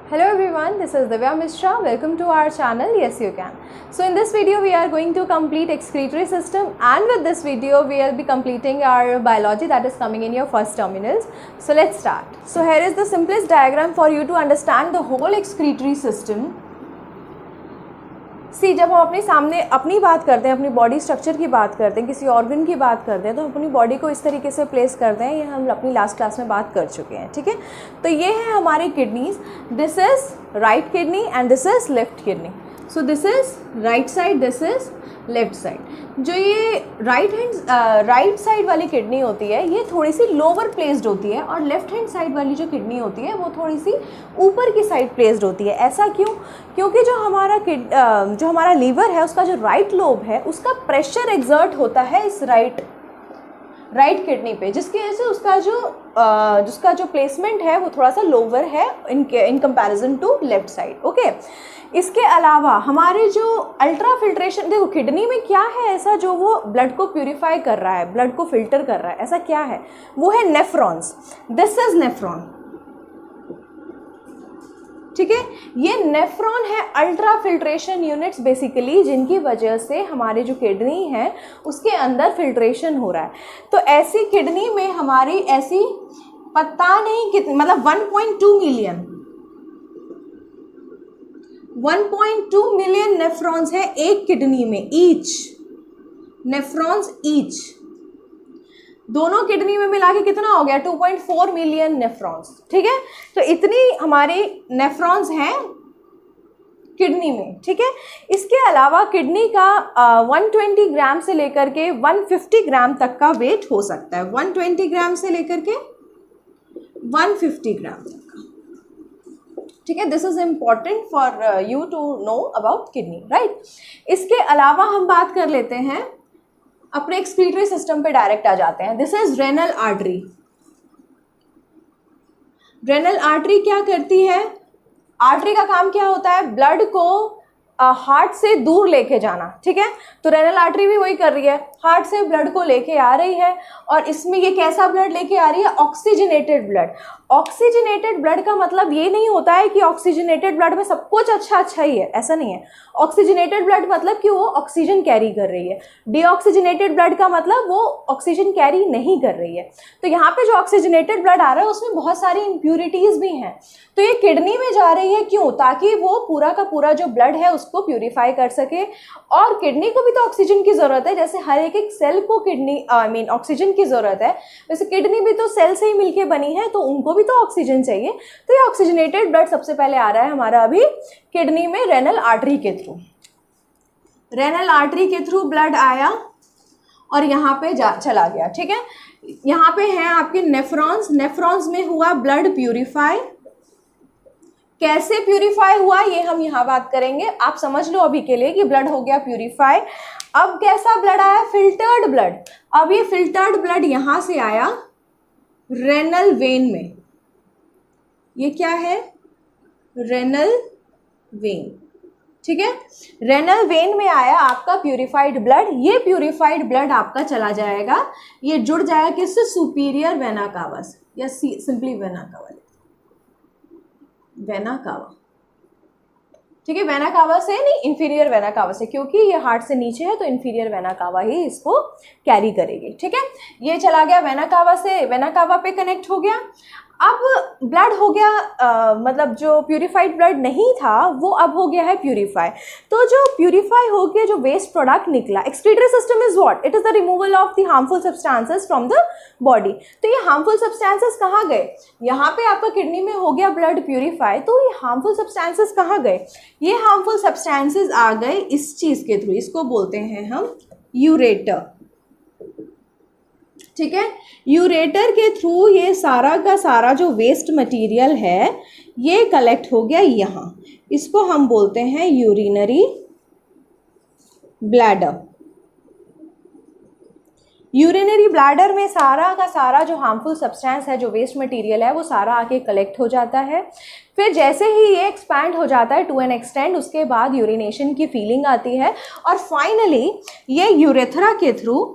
Hello everyone, this is Divya Mishra. Welcome to our channel Yes You Can. So in this video we are going to complete excretory system, and with this video we will be completing our biology that is coming in your first terminals. So let's start. So here is the simplest diagram for you to understand the whole excretory system. सी जब हम अपने सामने अपनी बात करते हैं, अपनी body structure की बात करते हैं, किसी ऑर्गन की बात करते हैं, तो हम अपनी बॉडी को इस तरीके से प्लेस करते हैं. ये हम अपनी लास्ट क्लास में बात कर चुके हैं. ठीक है, तो ये है हमारी kidneys. This is right kidney and this is left kidney. So this is right side, this is left side. जो ये राइट साइड वाली किडनी होती है ये थोड़ी सी लोअर प्लेस्ड होती है, और लेफ्ट हैंड साइड वाली जो किडनी होती है वो थोड़ी सी ऊपर की साइड प्लेस्ड होती है. ऐसा क्यों? क्योंकि जो हमारा लीवर है उसका जो राइट लोब है उसका प्रेशर एक्सर्ट होता है इस राइट किडनी पे, जिसकी वजह से उसका जो प्लेसमेंट है वो थोड़ा सा लोअर है in comparison to left side. Okay, इसके अलावा हमारे जो अल्ट्रा फिल्ट्रेशन, देखो किडनी में क्या है ऐसा जो वो ब्लड को प्यूरिफाई कर रहा है, ब्लड को फिल्टर कर रहा है, ऐसा क्या है? वो है नेफ्रॉन्स. This is nephron. ठीक है, ये नेफ्रॉन है अल्ट्रा फिल्ट्रेशन यूनिट्स बेसिकली, जिनकी वजह से हमारे जो किडनी है उसके अंदर फिल्ट्रेशन हो रहा है. तो ऐसी किडनी में हमारी ऐसी पता नहीं कितनी, मतलब 1.2 मिलियन नेफ्रॉन्स है एक किडनी में. ईच नेफ्रॉन्स ईच, दोनों किडनी में मिला के कितना हो गया? 2.4 मिलियन नेफ्रॉन्स. ठीक है, तो इतनी हमारे नेफ्रॉन्स हैं किडनी में. ठीक है, इसके अलावा किडनी का 120 ग्राम से लेकर के 150 ग्राम तक का वेट हो सकता है. 120 ग्राम से लेकर के 150 ग्राम तक का. ठीक है, this is important for you to know about kidney, right. इसके अलावा हम बात कर लेते हैं अपने एक्सक्रीटरी सिस्टम पे डायरेक्ट आ जाते हैं. This is renal artery. Renal artery क्या करती है? आर्टरी का काम क्या होता है? ब्लड को हार्ट से दूर लेके जाना. ठीक है, तो रेनल आर्टरी भी वही कर रही है, हार्ट से ब्लड को लेके आ रही है. और इसमें ये कैसा ब्लड लेके आ रही है? Oxygenated blood. ऑक्सीजनेटेड ब्लड का मतलब ये नहीं होता है कि ऑक्सीजनेटेड ब्लड में सब कुछ अच्छा ही है, ऐसा नहीं है. ऑक्सीजनेटेड ब्लड मतलब कि वो ऑक्सीजन कैरी कर रही है. डीऑक्सीजनेटेड ब्लड का मतलब वो ऑक्सीजन कैरी नहीं कर रही है. तो यहाँ पे जो ऑक्सीजनेटेड ब्लड आ रहा है उसमें बहुत सारी इम्प्यूरिटीज भी हैं. तो ये किडनी में जा रही है, क्यों? ताकि वो पूरा का पूरा जो ब्लड है उसको प्यूरिफाई कर सके. और किडनी को भी तो ऑक्सीजन की ज़रूरत है, जैसे हर एक सेल को ऑक्सीजन की ज़रूरत है, वैसे किडनी भी तो सेल से ही मिलके बनी है, तो उनको भी तो ऑक्सीजन चाहिए. तो ये ऑक्सीजनेटेड ब्लड सबसे पहले आ रहा है हमारा अभी किडनी में रेनल आर्टरी के थ्रू. रेनल आर्टरी के थ्रू ब्लड आया और यहाँ पे चला गया. ठीक है, यहाँ पे हैं आपके नेफ्रॉन्स. नेफ्रॉन्स में हुआ ब्लड प्यूरिफाई. कैसे प्यूरिफाई हुआ ये हम यहाँ बात करेंगे. आप समझ लो अभी के लिए कि ब्लड हो गया प्यूरिफाई. अब कैसा ब्लड आया? Filtered blood. अब ये फिल्टर्ड ब्लड यहाँ से आया रेनल वेन में. ये क्या है? Renal vein. ठीक है, रेनल वेन में आया आपका प्यूरिफाइड ब्लड. ये प्यूरिफाइड ब्लड आपका चला जाएगा, ये जुड़ जाएगा किससे? सुपीरियर वेना कावा से, या simply vena cava. Vena cava. ठीक है, वेना कावा से नहीं, इंफीरियर वेना कावा से, क्योंकि ये हार्ट से नीचे है तो इंफीरियर वेना कावा ही इसको कैरी करेगी. ठीक है, ये चला गया वेना कावा से, वेना कावा पे कनेक्ट हो गया. अब ब्लड हो गया मतलब जो प्यूरिफाइड ब्लड नहीं था वो अब हो गया है प्यूरिफाई. तो जो प्यूरिफाई हो गया, जो वेस्ट प्रोडक्ट निकला, excretory system is what? It is the removal of the harmful substances from the body. तो ये हार्मफुल सब्सटेंसेस कहाँ गए? यहाँ पे आपका किडनी में हो गया ब्लड प्यूरिफाई, तो ये हार्मफुल सब्सटेंसेस कहाँ गए? ये हार्मफुल सब्सटेंसेस आ गए इस चीज़ के थ्रू, इसको बोलते हैं हम यूरेटर. ठीक है, यूरेटर के थ्रू ये सारा का सारा जो वेस्ट मटेरियल है ये कलेक्ट हो गया यहाँ. इसको हम बोलते हैं यूरिनरी ब्लैडर. यूरिनरी ब्लैडर में सारा का सारा जो हार्मफुल सब्सटेंस है, जो वेस्ट मटेरियल है, वो सारा आके कलेक्ट हो जाता है. फिर जैसे ही ये एक्सपैंड हो जाता है टू एन एक्सटेंड, उसके बाद यूरिनेशन की फीलिंग आती है. और फाइनली ये यूरेथ्रा के थ्रू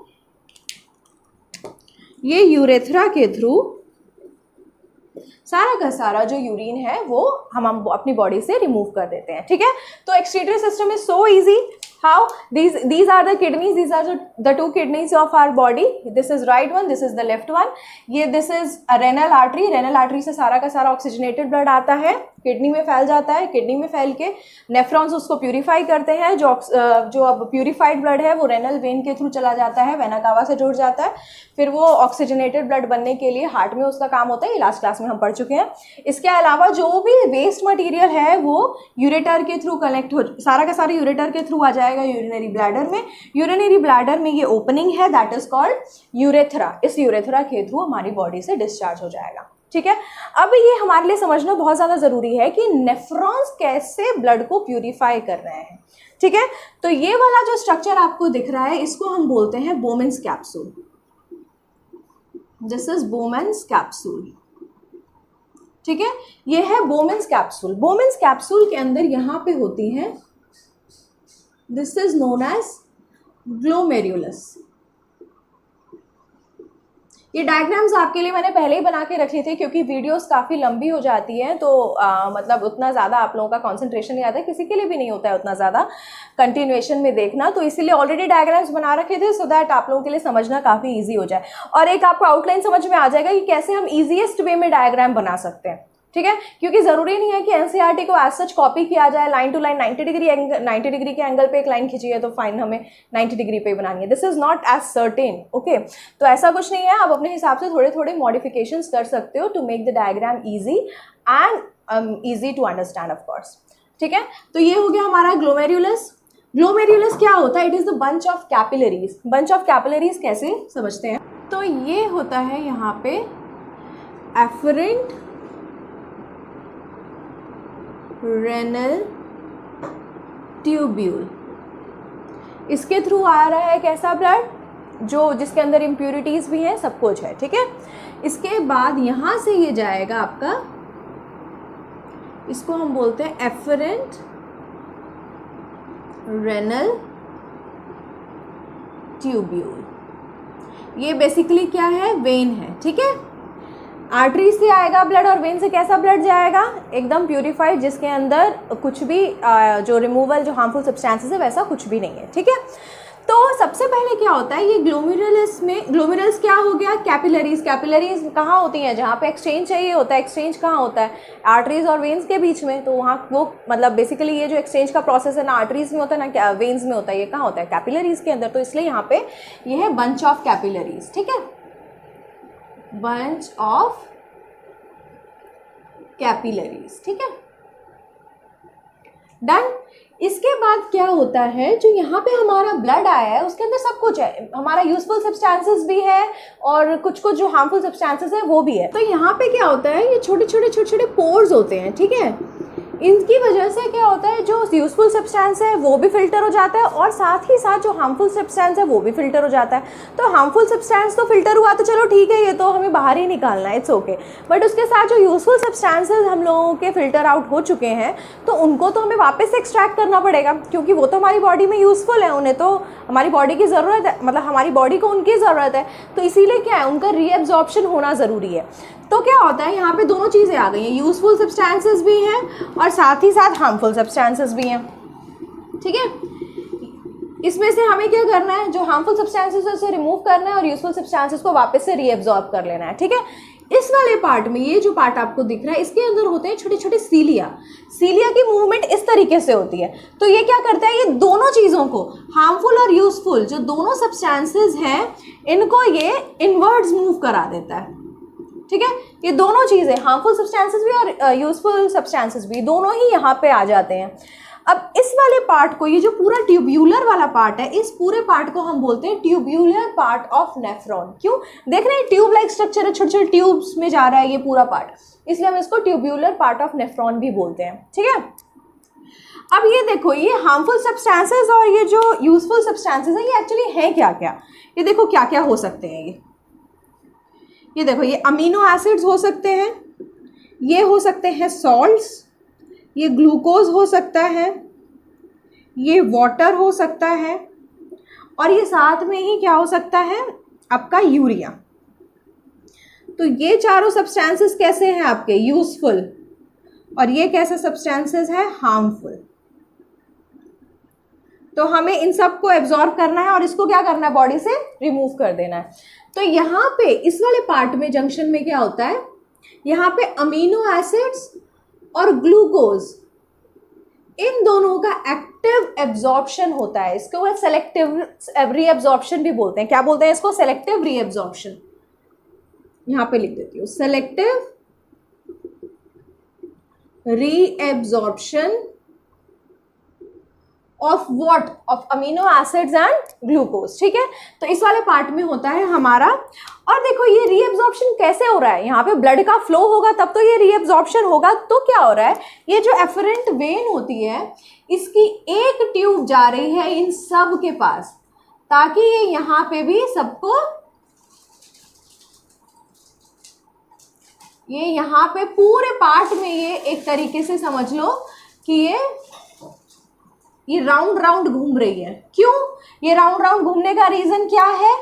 सारा का सारा जो यूरिन है वो हम अपनी बॉडी से रिमूव कर देते हैं, ठीक है। तो excretory system is so easy. How? These are the kidneys. These are the two kidneys of our body. This is right one. This is the left one. ये this is a renal artery. Renal artery से सारा का सारा oxygenated blood आता है, kidney में फैल जाता है, किडनी में फैल के नेफ्रॉन्स उसको प्यूरिफाई करते हैं। जो अब प्यूरिफाइड ब्लड है वो रेनल वेन के थ्रू चला जाता है, वेना कावा से जुड़ जाता है, फिर वो ऑक्सीजनेटेड ब्लड बनने के लिए हार्ट में उसका काम होता है। ये लास्ट क्लास में हम पढ़ चुके हैं। इसके अलावा जो भी वेस्ट मटीरियल है वो यूरेटर के थ्रू कलेक्ट हो, सारा का सारा यूरेटर के थ्रू आ जाएगा यूरिनरी ब्लैडर में। यूरिनरी ब्लैडर में ये ओपनिंग है, दैट इज कॉल्ड यूरेथ्रा। इस यूरेथ्रा के थ्रू हमारी बॉडी से डिस्चार्ज हो जाएगा, ठीक है। अब ये हमारे लिए समझना बहुत ज़्यादा ज़रूरी है कि नेफ्रॉन्स कैसे ब्लड को प्यूरिफाई कर रहे हैं, ठीक है। तो ये वाला जो स्ट्रक्चर आपको दिख रहा है इसको हम बोलते हैं Bowman's capsule. This is Bowman's capsule, ठीक है। ये है बोमेन्स कैप्सूल। बोमेन्स कैप्सूल के अंदर यहाँ पे होती है, this is known as glomerulus. ये डायग्राम्स आपके लिए मैंने पहले ही बना के रखी थी क्योंकि वीडियोस काफ़ी लंबी हो जाती हैं, तो मतलब उतना ज़्यादा आप लोगों का कंसंट्रेशन नहीं आता है, किसी के लिए भी नहीं होता है उतना ज़्यादा कंटिन्यूएशन में देखना, तो इसीलिए ऑलरेडी डायग्राम्स बना रखे थे सो दैट आप लोगों के लिए समझना काफ़ी ईजी हो जाए और एक आपको आउटलाइन समझ में आ जाएगा कि कैसे हम ईजीएस्ट वे में डायग्राम बना सकते हैं, ठीक है। क्योंकि ज़रूरी नहीं है कि एनसीईआरटी को एज सच कॉपी किया जाए लाइन टू लाइन 90 डिग्री के एंगल पे एक लाइन खींची है तो फाइन हमें 90 डिग्री पे बनानी है। This is not as certain, okay. तो ऐसा कुछ नहीं है, आप अपने हिसाब से थोड़े थोड़े मॉडिफिकेशंस कर सकते हो to make the diagram easy and easy to understand of course, ठीक है। तो ये हो गया हमारा ग्लोमेरुलस। ग्लोमेरुलस क्या होता है? It is the bunch of capillaries. Bunch of capillaries कैसे समझते हैं? तो ये होता है यहाँ पे एफरेंट रेनल ट्यूब्यूल। इसके थ्रू आ रहा है कैसा ब्लड, जो जिसके अंदर इम्प्यूरिटीज भी हैं, सब कुछ है, ठीक है। इसके बाद यहाँ से ये जाएगा आपका, इसको हम बोलते हैं एफरेंट रेनल ट्यूब्यूल। ये बेसिकली क्या है? वेन है, ठीक है। आर्टरी से आएगा ब्लड और वेन से कैसा ब्लड जाएगा? एकदम प्यूरिफाइड, जिसके अंदर कुछ भी जो रिमूवल जो हार्मफुल सब्सटेंसेस है वैसा कुछ भी नहीं है, ठीक है। तो सबसे पहले क्या होता है, ये ग्लोमेरुलस में, ग्लोमेरुलस क्या हो गया? कैपिलरीज। कैपिलरीज कहाँ होती हैं? जहाँ पे एक्सचेंज चाहिए होता है। एक्सचेंज कहाँ होता है? आर्टरीज और वेन्स के बीच में। तो वहाँ वो मतलब बेसिकली ये जो एक्सचेंज का प्रोसेस है ना आर्टरीज में होता है ना वेन्स में होता है, ये कहाँ होता है? कैपिलरीज के अंदर। तो इसलिए यहाँ पे ये है बंच ऑफ कैपिलरीज, ठीक है, बंच ऑफ कैपिलरीज, ठीक है, डन। इसके बाद क्या होता है, जो यहाँ पे हमारा ब्लड आया है उसके अंदर सब कुछ है, हमारा यूजफुल सब्सटेंसेस भी है और कुछ कुछ जो हार्मफुल सब्सटेंसेस है वो भी है। तो यहाँ पे क्या होता है, ये छोटे छोटे पोर्स होते हैं, ठीक है। इनकी वजह से क्या होता है, जो यूजफुल सब्सटेंस है वो भी फिल्टर हो जाता है और साथ ही साथ जो हार्मफुल सब्सटेंस है वो भी फिल्टर हो जाता है। तो हार्मफुल सब्सटेंस तो फिल्टर हुआ तो चलो ठीक है, ये तो हमें बाहर ही निकालना है, इट्स ओके। बट उसके साथ जो यूजफुल सब्सटेंसेस हम लोगों के फिल्टर आउट हो चुके हैं तो उनको तो हमें वापस से एक्सट्रैक्ट करना पड़ेगा, क्योंकि वो तो हमारी बॉडी में यूजफुल है, उन्हें तो हमारी बॉडी की ज़रूरत है, मतलब हमारी बॉडी को उनकी ज़रूरत है। तो इसीलिए क्या है, उनका रीएब्जॉर्प्शन होना ज़रूरी है। तो क्या होता है, यहाँ पे दोनों चीज़ें आ गई हैं, यूजफुल सब्सटेंसेस भी हैं और साथ ही साथ हार्मफुल सब्सटेंसेस भी हैं, ठीक है। इसमें से हमें क्या करना है, जो हार्मफुल सब्सटेंसेस है उसे रिमूव करना है और यूजफुल सब्सटेंसेस को वापस से रीएब्जॉर्ब कर लेना है, ठीक है। इस वाले पार्ट में, ये जो पार्ट आपको दिख रहा है, इसके अंदर होते हैं छोटे छोटे सीलिया। सीलिया की मूवमेंट इस तरीके से होती है। तो ये क्या करता है, ये दोनों चीज़ों को, हार्मफुल और यूजफुल जो दोनों सब्सटेंसेस हैं, इनको ये इनवर्ड्स मूव करा देता है, ठीक है। ये दोनों चीज़ें, हार्मफुल सब्सटेंसेस भी और यूजफुल सब्सटेंसेस भी, दोनों ही यहाँ पे आ जाते हैं। अब इस वाले पार्ट को, ये जो पूरा ट्यूब्यूलर वाला पार्ट है, इस पूरे पार्ट को हम बोलते हैं ट्यूब्यूलर पार्ट ऑफ नेफ्रॉन। क्यों? देख रहे हैं ट्यूब लाइक स्ट्रक्चर है, छोटे छोटे ट्यूब्स में जा रहा है ये पूरा पार्ट, इसलिए हम इसको ट्यूब्यूलर पार्ट ऑफ नेफ्रॉन भी बोलते हैं, ठीक है। अब ये देखो, ये हार्मफुल सब्सटेंसेस और ये जो यूजफुल सब्सटेंसेस हैं, ये एक्चुअली हैं क्या क्या? ये देखो क्या क्या हो सकते हैं। ये देखो, ये अमीनो एसिड्स हो सकते हैं, ये हो सकते हैं सॉल्ट्स, ये ग्लूकोज हो सकता है, ये वाटर हो सकता है और ये साथ में ही क्या हो सकता है, आपका यूरिया। तो ये चारों सब्सटेंसेस कैसे हैं आपके? यूजफुल। और ये कैसे सब्सटेंसेस है? हार्मफुल। तो हमें इन सब को एब्जॉर्ब करना है और इसको क्या करना है? बॉडी से रिमूव कर देना है। तो यहाँ पे इस वाले पार्ट में जंक्शन में क्या होता है? यहाँ पे अमीनो एसिड्स और ग्लूकोज, इन दोनों का एक्टिव एब्जॉर्प्शन होता है। इसको सेलेक्टिव रीएब्जॉर्प्शन भी बोलते हैं। क्या बोलते हैं इसको? Selective reabsorption. यहां पे लिख देती हूँ, selective reabsorption of what? Of amino acids and glucose. ठीक है, तो इस वाले पार्ट में होता है हमारा। और देखो ये रीएब्जॉर्प्शन कैसे हो रहा है? यहाँ पे ब्लड का फ्लो होगा तब तो ये रीएब्जॉर्प्शन होगा। तो क्या हो रहा है? ये जो एफरेंट वेन होती है, इसकी एक ट्यूब जा रही है इन सब के पास, ताकि ये यहाँ पे भी सबको, ये यहाँ पे पूरे पार्ट में ये एक तरीके से समझ लो कि ये राउंड राउंड घूम रही है। क्यों? ये राउंड राउंड घूमने का रीजन क्या है?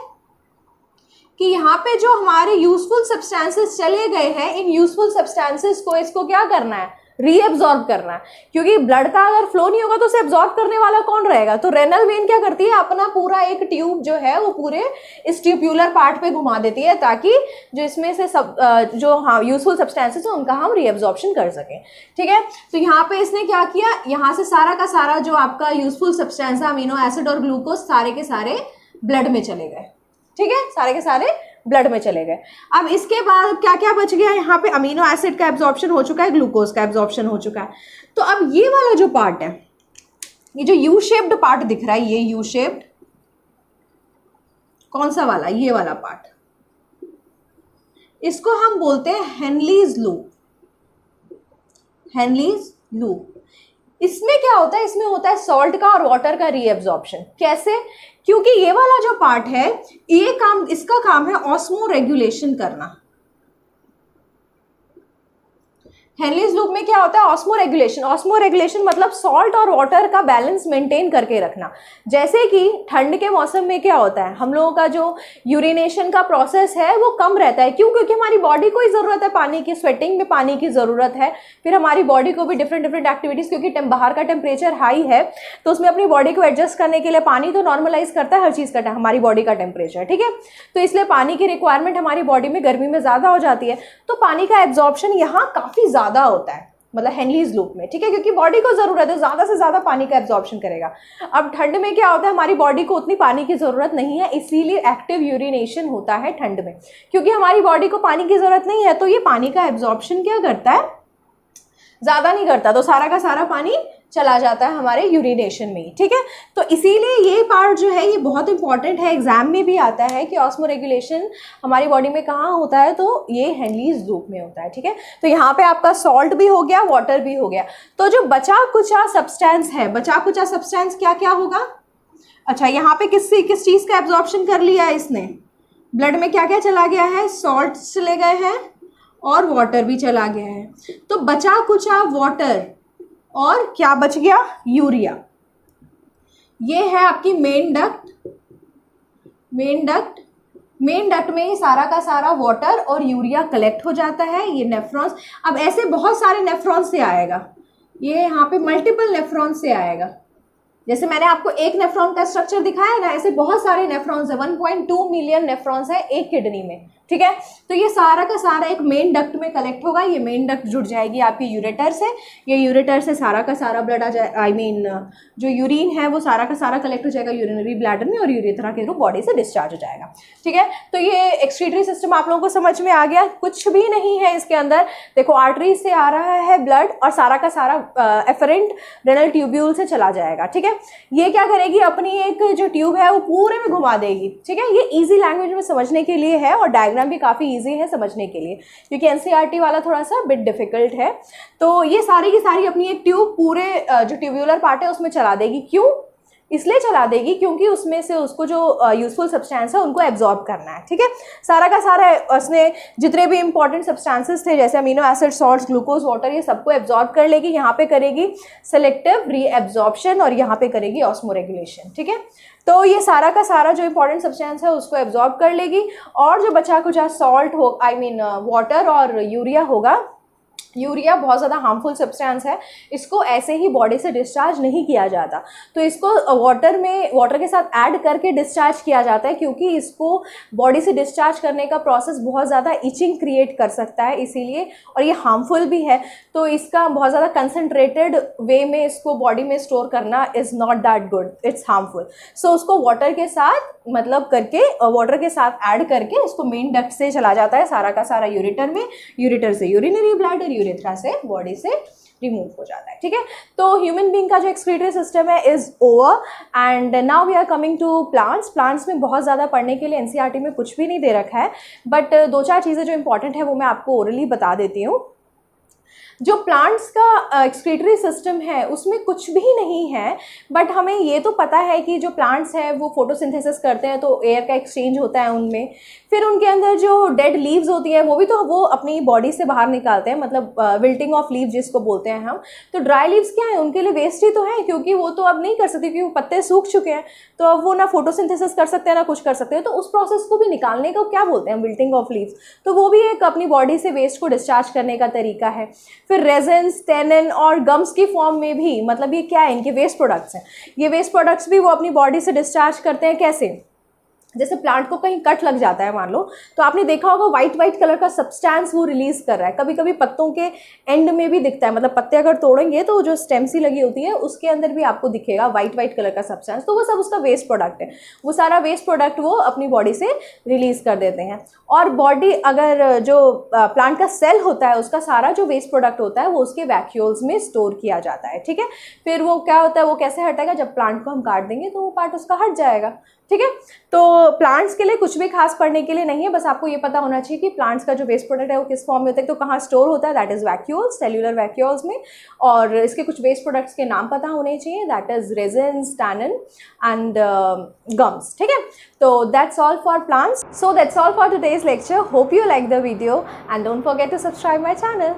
कि यहाँ पे जो हमारे यूजफुल सब्सटेंसेस चले गए हैं, इन यूजफुल सब्सटेंसेस को, इसको क्या करना है? रीएब्जॉर्ब करना है। क्योंकि ब्लड का अगर फ्लो नहीं होगा तो उसे एब्जॉर्ब करने वाला कौन रहेगा? तो रेनल वेन क्या करती है? अपना पूरा एक ट्यूब जो है वो पूरे इस ट्यूब्यूलर पार्ट पे घुमा देती है, ताकि जो इसमें से सब जो हाँ यूजफुल सब्सटेंसेस है उनका हम रीएब्जॉर्प्शन कर सकें। ठीक है, तो यहाँ पे इसने क्या किया? यहाँ से सारा का सारा जो आपका यूजफुल सब्सटेंस है, अमीनो एसिड और ग्लूकोज, सारे के सारे ब्लड में चले गए। ठीक है, सारे के सारे ब्लड में चले गए। अब इसके बाद क्या क्या बच गया? यहाँ पे अमीनो एसिड का एब्जॉर्प्शन हो चुका है, ग्लूकोज का एब्जॉर्प्शन हो चुका है। तो अब ये वाला जो पार्ट है, ये जो यू शेप्ड पार्ट दिख रहा है, ये यू शेप्ड, कौन सा वाला? ये वाला पार्ट, इसको हम बोलते हैं हेनलीज लूप। हेनलीज लूप। इसमें क्या होता है? इसमें होता है सॉल्ट का और वाटर का रीएब्जॉर्प्शन। कैसे? क्योंकि ये वाला जो पार्ट है, ये काम, इसका काम है ऑस्मो रेगुलेशन करना। हेनलीज लूप में क्या होता है? Osmo regulation. ऑस्मो रेगुलेशन मतलब सॉल्ट और वाटर का बैलेंस मेंटेन करके रखना। जैसे कि ठंड के मौसम में क्या होता है, हम लोगों का जो यूरिनेशन का प्रोसेस है वो कम रहता है। क्यों? क्योंकि हमारी बॉडी को ही ज़रूरत है पानी की, स्वेटिंग में पानी की ज़रूरत है। फिर हमारी बॉडी को भी डिफरेंट डिफरेंट एक्टिविटीज़, क्योंकि बाहर का टेम्परेचर हाई है तो उसमें अपनी बॉडी को एडजस्ट करने के लिए पानी तो नॉर्मलाइज करता है हर चीज़ का, हमारी बॉडी का टेम्परेचर। ठीक है, तो इसलिए पानी की रिक्वायरमेंट हमारी बॉडी में गर्मी में ज़्यादा हो जाती है। तो पानी का एब्जॉर्प्शन यहाँ काफ़ी ज़्यादा होता है, मतलब हेनलीज लूप में। ठीक है, क्योंकि बॉडी को जरूरत है, ज्यादा से ज्यादा पानी का एब्जॉर्प्शन करेगा। अब ठंड में क्या होता है? हमारी बॉडी को उतनी पानी की जरूरत नहीं है, इसीलिए एक्टिव यूरिनेशन होता है ठंड में। क्योंकि हमारी बॉडी को पानी की जरूरत नहीं है तो ये पानी का एब्जॉर्प्शन क्या करता है? ज्यादा नहीं करता, तो सारा का सारा पानी चला जाता है हमारे यूरिनेशन में ही। ठीक है, तो इसीलिए ये पार्ट जो है ये बहुत इंपॉर्टेंट है, एग्जाम में भी आता है कि ऑस्मो रेगुलेशन हमारी बॉडी में कहाँ होता है, तो ये हेनलीज लूप में होता है। ठीक है, तो यहाँ पे आपका सॉल्ट भी हो गया, वाटर भी हो गया। तो जो बचा कुचा सब्सटेंस है, बचा कुचा सब्सटेंस क्या क्या होगा? अच्छा, यहाँ पे किस चीज़ का एब्जॉर्प्शन कर लिया है इसने? ब्लड में क्या क्या चला गया है? सॉल्ट चले गए हैं और वाटर भी चला गया है। तो बचा कुचा वाटर और क्या बच गया? यूरिया। ये है आपकी मेन डक्ट। मेन डक्ट में सारा का सारा वाटर और यूरिया कलेक्ट हो जाता है। ये नेफ्रॉन्स, अब ऐसे बहुत सारे नेफ्रॉन्स से आएगा, ये यहाँ पे मल्टीपल नेफ्रॉन्स से आएगा। जैसे मैंने आपको एक नेफ्रॉन का स्ट्रक्चर दिखाया ना, ऐसे बहुत सारे नेफ्रॉन्स है, 1.2 मिलियन नेफ्रॉन्स है एक किडनी में। ठीक है, तो ये सारा का सारा एक मेन डक्ट में कलेक्ट होगा। ये मेन डक्ट जुड़ जाएगी आपकी यूरेटर से। ये यूरेटर से सारा का सारा ब्लड आ जाए, जो यूरिन है वो सारा का सारा कलेक्ट हो जाएगा यूरिनरी ब्लैडर में और यूरेथ्रा के थ्रू बॉडी से डिस्चार्ज हो जाएगा। ठीक है, तो ये एक्सक्रीटरी सिस्टम आप लोगों को समझ में आ गया। कुछ भी नहीं है इसके अंदर। देखो, आर्टरी से आ रहा है ब्लड और सारा का सारा एफरेंट रेनल ट्यूब्यूल से चला जाएगा। ठीक है, ये क्या करेगी? अपनी एक जो ट्यूब है वो पूरे में घुमा देगी। ठीक है, ये इजी लैंग्वेज में समझने के लिए है और डायग्राम भी काफ़ी इजी है समझने के लिए, क्योंकि एनसीईआरटी वाला थोड़ा सा बिट डिफिकल्ट है। तो ये सारी की सारी अपनी एक ट्यूब पूरे जो ट्यूब्यूलर पार्ट है उसमें चला देगी। क्यों? इसलिए चला देगी क्योंकि उसमें से उसको जो यूजफुल सब्सटेंस है उनको एब्जॉर्ब करना है। ठीक है, सारा का सारा उसने जितने भी इंपॉर्टेंट सब्सटेंसेस थे जैसे amino acid, salts, glucose, water, ये सबको एब्जॉर्ब कर लेगी। यहाँ पे करेगी सेलेक्टिव रीएब्जॉर्प्शन और यहाँ पे करेगी ऑस्मो रेगुलेशन। ठीक है, तो ये सारा का सारा जो इंपॉर्टेंट सब्सटेंस है उसको एब्जॉर्ब कर लेगी, और जो बचा कुछ सॉल्ट हो, आई मीन वाटर और यूरिया होगा। यूरिया बहुत ज़्यादा हार्मफुल सब्सटेंस है, इसको ऐसे ही बॉडी से डिस्चार्ज नहीं किया जाता, तो इसको वाटर के साथ ऐड करके डिस्चार्ज किया जाता है, क्योंकि इसको बॉडी से डिस्चार्ज करने का प्रोसेस बहुत ज़्यादा इचिंग क्रिएट कर सकता है, इसीलिए, और ये हार्मफुल भी है, तो इसका बहुत ज़्यादा कंसनट्रेटेड वे में इसको बॉडी में स्टोर करना is not that good, it's harmful. So उसको वाटर के साथ वाटर के साथ ऐड करके उसको मेन डक्ट से चला जाता है सारा का सारा यूरेटर में, यूरेटर से यूरिनरी ब्लैडर, यूरेथ्रा से बॉडी से रिमूव हो जाता है, ठीक है। तो ह्यूमन बीइंग का जो एक्सक्रीटरी सिस्टम है is over, and now we are coming to plants. Plants में बहुत ज़्यादा पढ़ने के लिए एनसीईआरटी में कुछ भी नहीं दे रखा है, बट दो चार चीज़ें जो इंपॉर्टेंट है वो मैं आपको ओरली बता देती हूँ। जो प्लांट्स का एक्सक्रीटरी सिस्टम है उसमें कुछ भी नहीं है, बट हमें ये तो पता है कि जो प्लांट्स हैं वो फोटोसिंथेसिस करते हैं, तो एयर का एक्सचेंज होता है उनमें, फिर उनके अंदर जो डेड लीव्स होती है वो अपनी बॉडी से बाहर निकालते हैं, मतलब विल्टिंग ऑफ लीव जिसको बोलते हैं हम। तो ड्राई लीव्स क्या है, उनके लिए वेस्ट ही तो है, क्योंकि वो तो अब नहीं कर सकते, क्योंकि वो पत्ते सूख चुके हैं, तो अब वो ना फोटोसिंथेसिस कर सकते हैं ना कुछ कर सकते हैं, तो उस प्रोसेस को भी निकालने को क्या बोलते हैं, विल्टिंग ऑफ लीव्स। तो वो भी एक अपनी बॉडी से वेस्ट को डिस्चार्ज करने का तरीका है। फिर रेजिन्स, टेनिन और गम्स की फॉर्म में भी, मतलब ये क्या है, इनके वेस्ट प्रोडक्ट्स हैं, ये वेस्ट प्रोडक्ट्स भी वो अपनी बॉडी से डिस्चार्ज करते हैं। कैसे, जैसे प्लांट को कहीं कट लग जाता है मान लो, तो आपने देखा होगा वाइट कलर का सब्सटेंस वो रिलीज कर रहा है, कभी कभी पत्तों के एंड में भी दिखता है, मतलब पत्ते अगर तोड़ेंगे तो जो स्टेम सी लगी होती है उसके अंदर भी आपको दिखेगा वाइट कलर का सब्सटेंस, तो वो सब उसका वेस्ट प्रोडक्ट है। वो सारा वेस्ट प्रोडक्ट वो अपनी बॉडी से रिलीज कर देते हैं। और बॉडी, अगर जो प्लांट का सेल होता है उसका सारा जो वेस्ट प्रोडक्ट होता है वो उसके वैक्यूल्स में स्टोर किया जाता है, ठीक है। फिर वो क्या होता है, वो कैसे हटेगा, जब प्लांट को हम काट देंगे तो वो पार्ट उसका हट जाएगा, ठीक है। तो प्लांट्स के लिए कुछ भी खास पढ़ने के लिए नहीं है, बस आपको ये पता होना चाहिए कि प्लांट्स का जो वेस्ट प्रोडक्ट है वो किस फॉर्म में होता है, तो कहाँ स्टोर होता है, that is vacuoles, cellular vacuoles में, और इसके कुछ वेस्ट प्रोडक्ट्स के नाम पता होने चाहिए, that is resins, tannin and gums, ठीक है। तो that's all for plants. So that's all for today's lecture. Hope you like the video and don't forget to subscribe my channel.